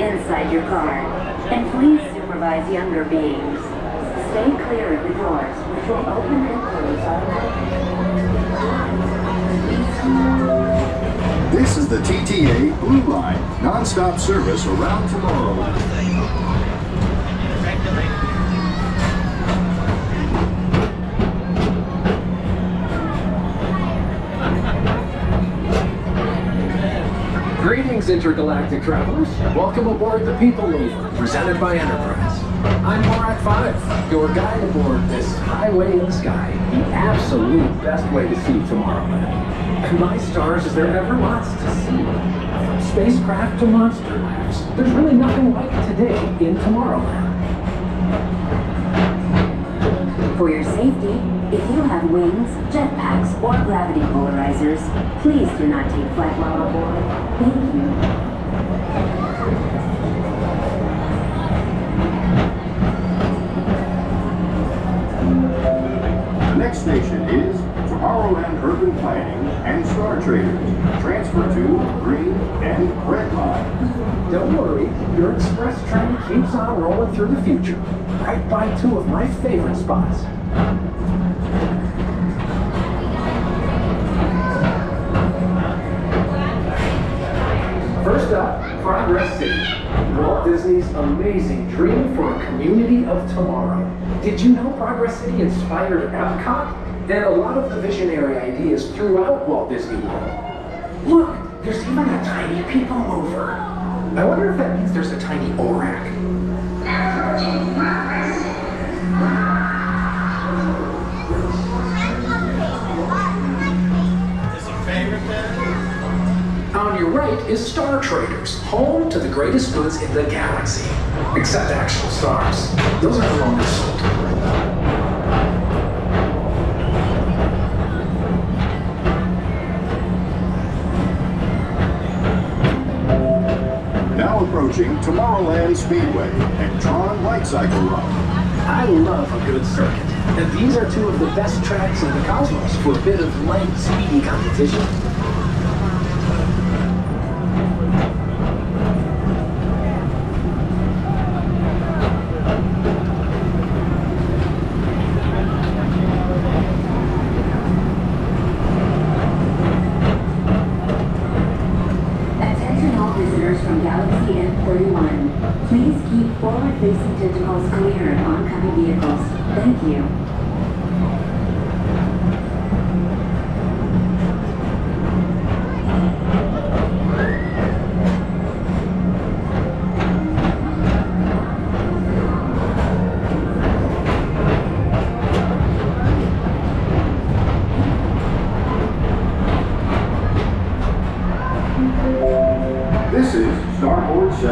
inside your car. And please supervise younger beings. Stay clear of the doors, which will open and close automatically. This is the TTA Blue Line, non-stop service around Tomorrowland. Greetings, intergalactic travelers. Welcome aboard the People Mover, presented by Enterprise. I'm Borat 5, your guide aboard this highway in the sky, the absolute best way to see Tomorrowland. And my stars, is there ever lots to see? From spacecraft to monster labs, there's really nothing like today in Tomorrowland. For your safety, if you have wings, jetpacks, or gravity polarizers, please do not take flight while aboard. Thank you. The next station is Tomorrowland Urban Planning and Star Traders. Transfer to green and red lines. Don't worry, your express train keeps on rolling through the future, right by two of my favorite spots. First up, Progress City, Walt Disney's amazing dream for a community of tomorrow. Did you know Progress City inspired Epcot? And a lot of the visionary ideas throughout Walt Disney World. Look, there's even a tiny people mover. I wonder if that means there's a tiny ORAC. On your right is Star Traders, home to the greatest goods in the galaxy. Except actual stars. Those are no longer sold. Now approaching Tomorrowland Speedway and Tron Light Cycle Run. I love a good circuit, and these are two of the best tracks in the cosmos for a bit of light, speedy competition. From Galaxy N31. Please keep forward-facing tentacles clear of oncoming vehicles. Thank you. This is Starboard 7.